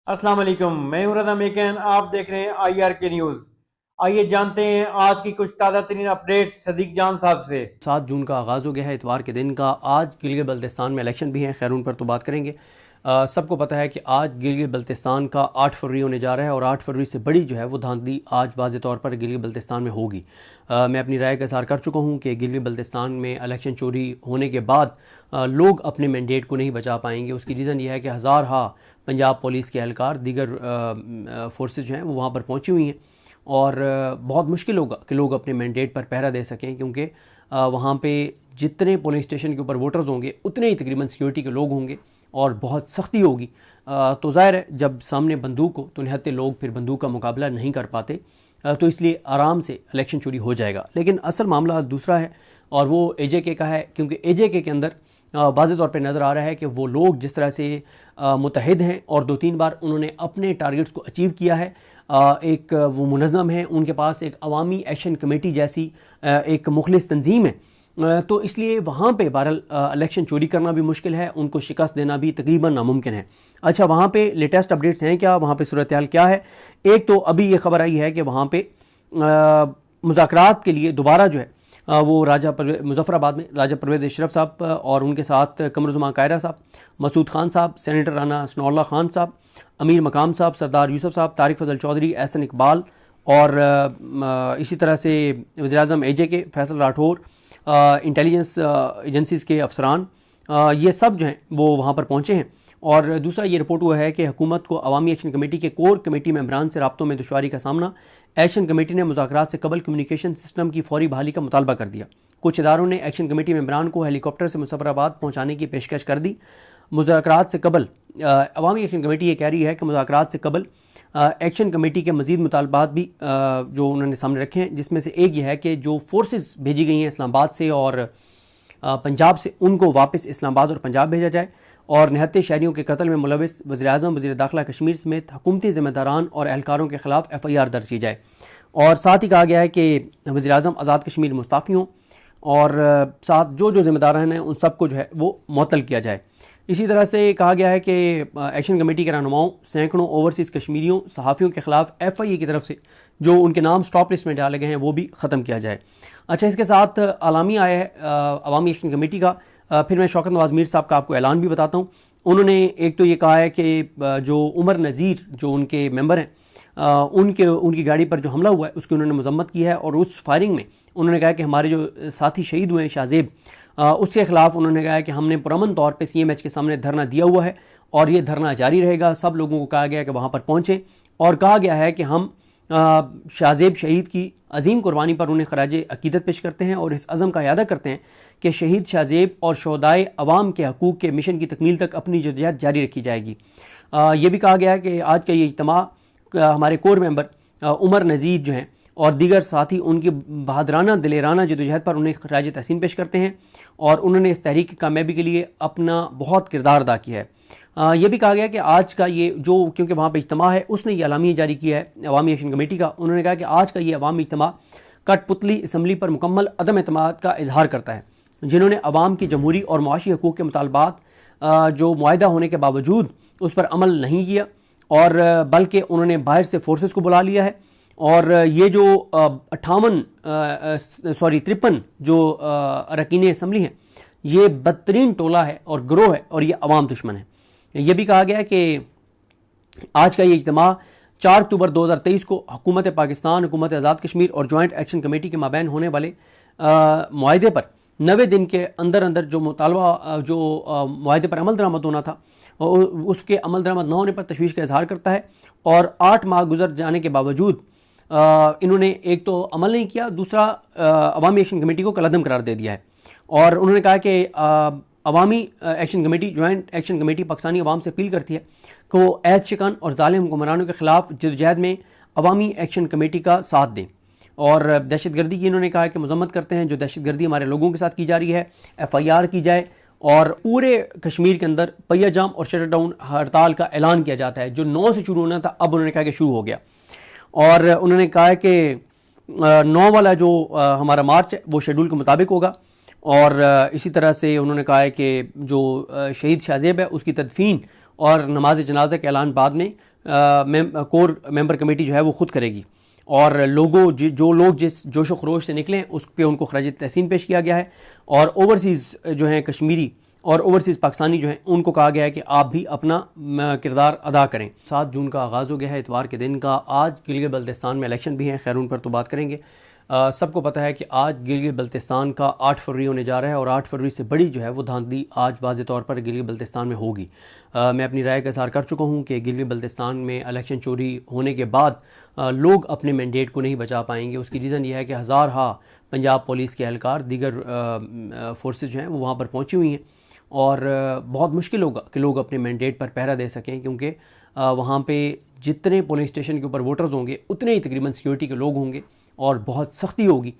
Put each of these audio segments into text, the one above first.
अस्सलाम वालेकुम, मैं हूं रज़ा मेकन। आप देख रहे हैं IRK न्यूज़। आइए जानते हैं आज की कुछ ताज़ा तरीन अपडेट्स सदीक जान साहब से। 7 जून का आगाज़ हो गया है, इतवार के दिन का। आज गिलगित बल्तिस्तान में इलेक्शन भी हैं, खैर उन पर तो बात करेंगे। सबको पता है कि आज गिलगित बल्तिस्तान का 8 फरवरी होने जा रहा है और 8 फरवरी से बड़ी जो है वो धांधली आज वाज़ेह तौर पर गिलगित बल्तिस्तान में होगी। मैं अपनी राय का इज़हार कर चुका हूँ कि गिलगित बल्तिस्तान में इलेक्शन चोरी होने के बाद लोग अपने मैंडेट को नहीं बचा पाएंगे। उसकी रीज़न ये है कि हज़ार पंजाब पुलिस के एहलकार दीगर फोर्सेस जो हैं वो वहाँ पर पहुँची हुई हैं और बहुत मुश्किल होगा कि लोग अपने मैंडेट पर पहरा दे सकें, क्योंकि वहाँ पे जितने पोलिंग स्टेशन के ऊपर वोटर्स होंगे उतने ही तकरीबन सिक्योरिटी के लोग होंगे और बहुत सख्ती होगी। तो ज़ाहिर है जब सामने बंदूक हो तो निहत्ते लोग फिर बंदूक का मुकाबला नहीं कर पाते, तो इसलिए आराम से इलेक्शन चोरी हो जाएगा। लेकिन असल मामला दूसरा है और वो AJK का है, क्योंकि AJK के अंदर वाज़ेह तौर पे नज़र आ रहा है कि वो लोग जिस तरह से मुतहद हैं और 2-3 बार उन्होंने अपने टारगेट्स को अचीव किया है। एक वो मुनज़्ज़म है, उनके पास एक अवामी एक्शन कमेटी जैसी एक मुखलिस तंजीम है, तो इसलिए वहाँ पे बहरहाल इलेक्शन चोरी करना भी मुश्किल है, उनको शिकस्त देना भी तकरीबन नामुमकिन है। अच्छा, वहाँ पे लेटेस्ट अपडेट्स हैं क्या, वहाँ पे सूरत हाल क्या है? एक तो अभी ये खबर आई है कि वहाँ पे मुज़ाकरात के लिए दोबारा जो है वो मुज़फ़्फ़राबाद में राजा परवेज़ अशरफ साहब और उनके साथ कमरुज़्ज़मान कायरा साहब, मसूद खान साहब, सेनेटर राना सनाउल्लाह खान साहब, अमीर मकाम साहब, सरदार यूसुफ साहब, तारिक फजल चौधरी, एहसन इकबाल और इसी तरह से वज़ीर-ए-आज़म AJK Faisal Rathore, intelligence agencies के अफसरान, ये सब जो हैं वो वहाँ पर पहुँचे हैं। और दूसरा ये रिपोर्ट हुआ है कि हुकूमत को अवामी एक्शन कमेटी के कोर कमेटी मेंबरान से राब्तों में दुश्वारी का सामना। एक्शन कमेटी ने मुज़ाकरात से कबल कम्युनिकेशन सिस्टम की फौरी बहाली का मुतालबा कर दिया। कुछ इदारों ने एक्शन कमेटी मेंबरान को हेलीकॉप्टर से मुज़फ़्फ़राबाद पहुँचाने की पेशकश कर दी। मुज़ाकरात से कबल अवामी एक्शन कमेटी ये कह रही है कि मुज़ाकरात से कबल एक्शन कमेटी के मज़ीद मुतालबात भी जो उन्होंने सामने रखे हैं, जिसमें से एक ये है कि जो फोर्सेस भेजी गई हैं इस्लामाबाद से और पंजाब से, उनको वापस इस्लामाबाद और पंजाब भेजा जाए और निहत्ते शहरियों के कत्ल में मुलविस वज़ीर-ए-आज़म, वज़ीर दाखिला कश्मीर समेत हुकूमती ज़िम्मेदारान और एहलकारों के ख़िलाफ़ FIR दर्ज की जाए। और साथ ही कहा गया है कि वज़ीर-ए-आज़म आज़ाद कश्मीर मुस्ताफ़ी हों और साथ जो ज़िम्मेदारान हैं उन सबको जो है वो मुअत्तल किया जाए। इसी तरह से कहा गया है कि एक्शन कमेटी के रहनुमाओं, सैकड़ों ओवरसीज़ कश्मीरियों, सहाफ़ियों के ख़िलाफ़ FIA की तरफ से जो उनके नाम स्टॉप लिस्ट में डाले गए हैं वो भी ख़त्म किया जाए। अच्छा, इसके साथ आलामी आया है अवामी एक्शन कमेटी का। फिर मैं शौकत नवाज़ मीर साहब का आपको ऐलान भी बताता हूँ। उन्होंने एक तो ये कहा है कि जो उमर नज़ीर जो उनके मेंबर हैं, उनकी गाड़ी पर जो हमला हुआ है उसकी उन्होंने मज़म्मत की है और उस फायरिंग में उन्होंने कहा कि हमारे जो साथी शहीद हुए हैं शाहज़ेब, उसके ख़िलाफ़ उन्होंने कहा कि हमने पुरअमन तौर पे CMH के सामने धरना दिया हुआ है और ये धरना जारी रहेगा। सब लोगों को कहा गया कि वहाँ पर पहुँचें और कहा गया है कि हम शाहज़ेब शहीद की अजीम कुर्बानी पर उन्हें खराज अकीदत पेश करते हैं और इस अज़म का इरादा करते हैं कि शहीद शाहज़ेब और शोहदाए अवाम के हकूक़ के मिशन की तकमील तक अपनी जद्दोजहद जारी रखी जाएगी। ये भी कहा गया है कि आज का ये इज्तिमा हमारे कोर मेंबर उमर नज़ीर जो हैं और दीगर साथी उनकी बहादराना दिलेराना जद्दोजहद पर उन्हें खराज तहसीन पेश करते हैं और उन्होंने इस तहरीक की कामयाबी के लिए अपना बहुत किरदार अदा किया है। ये भी कहा गया कि आज का ये जो, क्योंकि वहाँ पर इज्तिमा है, उसने ये अलामी जारी किया है अवामी एक्शन कमेटी का। उन्होंने कहा कि आज का ये अवामी इज्तिमा कठपुतली असम्बली पर मुकम्मल अदम एतमाद का इजहार करता है, जिन्होंने अवाम की जमहूरी और मुआशी हकूक़ के मुतालबात जो मुआहदा होने के बावजूद उस पर अमल नहीं किया और बल्कि उन्होंने बाहर से फोर्सेस को बुला लिया है। और ये जो 53 जो अरकान असम्बली हैं, ये बदतरीन टोला है और ग्रोह है और ये अवाम दुश्मन है। ये भी कहा गया है कि आज का ये इज्तिमा 4 अक्टूबर 2023 को हुकूमत पाकिस्तान, हुकूमत आज़ाद कश्मीर और जॉइंट एक्शन कमेटी के माबैन होने वाले मुआहदे पर 90 दिन के अंदर अंदर जो मुतालबा जो मुआहदे पर अमल दरामद होना था उसके अमल दरामद न होने पर तशवीश का इजहार करता है। और 8 माह गुजर जाने के बावजूद इन्होंने एक तो अमल नहीं किया, दूसरा अवामी एक्शन कमेटी को कलअदम करार दे दिया है। और उन्होंने कहा कि Awami action committee, joint action committee Pakistani अवाम से अपील करती है कि वो ऐद शिकन और ज़ालिम हुक्मरानों के ख़िलाफ़ जद्दोजहद में अवामी एक्शन कमेटी का साथ दें। और दहशतगर्दी की इन्होंने कहा कि मज़म्मत करते हैं जो दहशतगर्दी हमारे लोगों के साथ की जा रही है, FIR की जाए और पूरे कश्मीर के अंदर पहिया जाम और शटर डाउन हड़ताल का ऐलान किया जाता है, जो 9 से शुरू होना था अब उन्होंने कहा कि शुरू हो गया। और उन्होंने कहा कि 9 वाला जो हमारा मार्च है वो शेड्यूल के मुताबिक होगा। और इसी तरह से उन्होंने कहा है कि जो शहीद शाहज़ेब है उसकी तदफीन और नमाज जनाजा के ऐलान बाद में کور ممبر کمیٹی جو ہے وہ خود کرے گی، اور جو لوگ جس جوش و خروش سے نکلیں اس پہ ان کو خراج تحسین پیش کیا گیا ہے، اور اوورسیز جو ہیں کشمیری اور اوورسیز پاکستانی جو ہیں ان کو کہا گیا ہے کہ آپ بھی اپنا کردار ادا کریں۔ 7 جون کا آغاز ہو گیا ہے، اتوار کے دن کا۔ آج گلگت بلتستان میں الیکشن بھی ہیں، خیر ان پر تو بات کریں گے۔ سب کو پتہ ہے کہ آج گلگت بلتستان کا 8 فروری ہونے جا رہا ہے، اور 8 فروری سے بڑی جو ہے وہ دھاندلی آج واضح طور پر گلگت بلتستان میں ہوگی۔ میں اپنی رائے کا اظہار کر چکا ہوں کہ گلگت بلتستان میں الیکشن چوری ہونے کے بعد لوگ اپنے مینڈیٹ کو نہیں بچا پائیں گے۔ اس کی ریزن یہ ہے کہ ہزارہا پنجاب پولیس کے اہلکار، دیگر فورسز جو ہیں وہ وہاں پر پہنچی ہوئی ہیں، اور بہت مشکل ہوگا کہ لوگ اپنے مینڈیٹ پر پہرا دے سکیں، کیونکہ وہاں پہ جتنے پولنگ اسٹیشن کے اوپر ووٹرز ہوں گے اتنے ہی تقریباً سیکیورٹی کے لوگ ہوں گے، اور بہت سختی ہوگی۔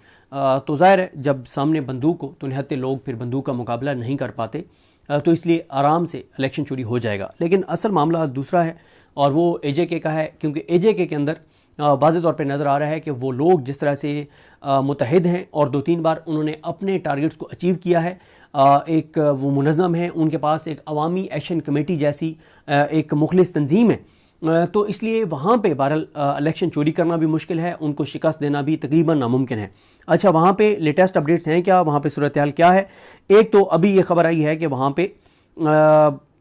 تو ظاہر ہے جب سامنے بندوق ہو تو نہتے لوگ پھر بندوق کا مقابلہ نہیں کر پاتے، تو اس لیے آرام سے الیکشن چوری ہو جائے گا۔ لیکن اصل معاملہ دوسرا ہے، اور وہ اے جے کے کا ہے، کیونکہ اے جے کے اندر واضح طور پہ نظر آ رہا ہے کہ وہ لوگ جس طرح سے متحد ہیں، اور 2-3 بار انہوں نے اپنے ٹارگٹس کو اچیو کیا ہے، ایک وہ منظم ہے، ان کے پاس ایک عوامی ایکشن کمیٹی جیسی ایک مخلص تنظیم ہے، تو اس لیے وہاں پہ بہرحال الیکشن چوری کرنا بھی مشکل ہے، ان کو شکست دینا بھی تقریباً ناممکن ہے۔ اچھا، وہاں پہ لیٹسٹ اپڈیٹس ہیں کیا؟ وہاں پہ صورتحال کیا ہے؟ ایک تو ابھی یہ خبر آئی ہے کہ وہاں پہ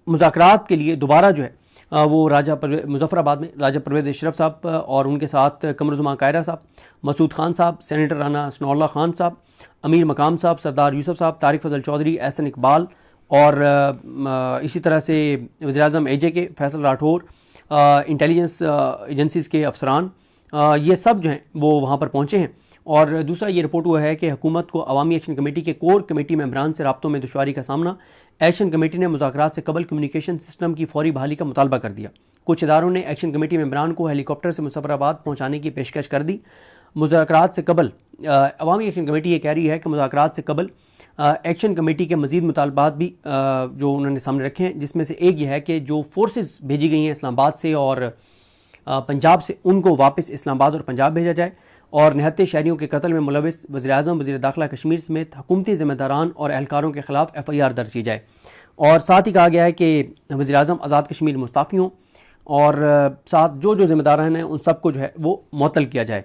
مذاکرات کے لیے دوبارہ جو ہے وہ مظفر آباد میں راجہ پرویز اشرف صاحب اور ان کے ساتھ قمر الزمان قاہرہ صاحب، مسعود خان صاحب، سینیٹر رانا ثناء اللہ خان صاحب، امیر مقام صاحب، سردار یوسف صاحب، طارق فضل چودھری، احسن اقبال، اور اسی طرح سے وزیر اعظم اے جے کے فیصل راٹھور، انٹیلیجنس ایجنسیز کے افسران، یہ سب جو ہیں وہ وہاں پر پہنچے ہیں۔ اور دوسرا یہ رپورٹ ہوا ہے کہ حکومت کو عوامی ایکشن کمیٹی کے کور کمیٹی ممبران سے رابطوں میں دشواری کا سامنا۔ ایکشن کمیٹی نے مذاکرات سے قبل کمیونیکیشن سسٹم کی فوری بحالی کا مطالبہ کر دیا۔ کچھ اداروں نے ایکشن کمیٹی ممبران کو ہیلی کاپٹر سے مظفر آباد پہنچانے کی پیشکش کر دی۔ مذاکرات سے قبل عوامی ایکشن کمیٹی یہ کہہ رہی ہے کہ مذاکرات سے قبل ایکشن کمیٹی کے مزید مطالبات بھی جو انہوں نے سامنے رکھے ہیں، جس میں سے ایک یہ ہے کہ جو فورسز بھیجی گئی ہیں اسلام آباد سے اور پنجاب سے، ان کو واپس اسلام آباد اور پنجاب بھیجا جائے، اور نہتے شہریوں کے قتل میں ملوث وزیر اعظم، وزیر داخلہ کشمیر سمیت حکومتی ذمہ داران اور اہلکاروں کے خلاف FIR درج کی جائے، اور ساتھ ہی کہا گیا ہے کہ وزیر اعظم آزاد کشمیر مستعفی ہوں، اور ساتھ جو ذمہ داران ہیں ان سب کو جو ہے وہ معطل کیا جائے۔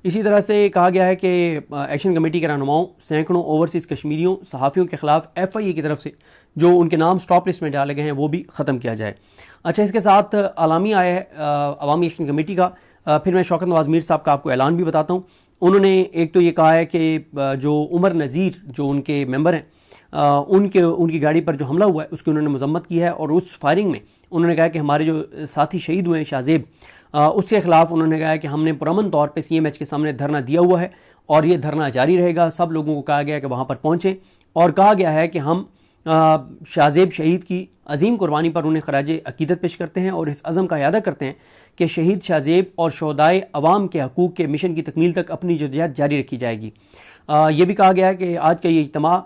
اسی طرح سے کہا گیا ہے کہ ایکشن کمیٹی کے رہنماؤں سینکڑوں اوورسیز کشمیریوں صحافیوں کے خلاف FIA کی طرف سے جو ان کے نام سٹاپ لسٹ میں ڈالے گئے ہیں وہ بھی ختم کیا جائے۔ اچھا، اس کے ساتھ اعلامیہ آیا ہے عوامی ایکشن کمیٹی کا، پھر میں شوکت نواز میر صاحب کا آپ کو اعلان بھی بتاتا ہوں۔ انہوں نے ایک تو یہ کہا ہے کہ جو عمر نذیر جو ان کے ممبر ہیں، ان کی گاڑی پر جو حملہ ہوا ہے اس کی انہوں نے مذمت کی ہے، اور اس فائرنگ میں انہوں نے کہا کہ ہمارے جو ساتھی شہید ہوئے ہیں شاہ اس کے خلاف انہوں نے کہا کہ ہم نے پرامن طور پہ CMH کے سامنے دھرنا دیا ہوا ہے، اور یہ دھرنا جاری رہے گا۔ سب لوگوں کو کہا گیا کہ وہاں پر پہنچیں، اور کہا گیا ہے کہ ہم شاہ زیب شہید کی عظیم قربانی پر انہیں خراج عقیدت پیش کرتے ہیں، اور اس عزم کا اعادہ کرتے ہیں کہ شہید شاہ زیب اور شہدائے عوام کے حقوق کے مشن کی تکمیل تک اپنی جدوجہد جاری رکھی جائے گی۔ یہ بھی کہا گیا ہے کہ آج کا یہ اجتماع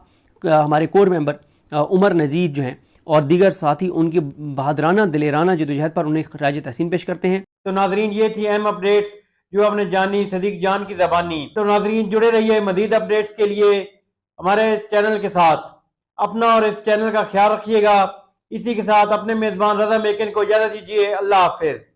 ہمارے کور ممبر عمر نذیر جو ہیں اور دیگر ساتھی ان کی بہادرانہ دلیرانہ جدوجہد پر انہیں خراج تحسین پیش کرتے ہیں۔ تو ناظرین، یہ تھی اہم اپڈیٹس جو آپ نے جانی صدیق جان کی زبانی۔ تو ناظرین، جڑے رہیے مزید اپڈیٹس کے لیے ہمارے چینل کے ساتھ۔ اپنا اور اس چینل کا خیال رکھیے گا۔ اسی کے ساتھ اپنے میزبان رضا میکن کو اجازت دیجیے۔ اللہ حافظ۔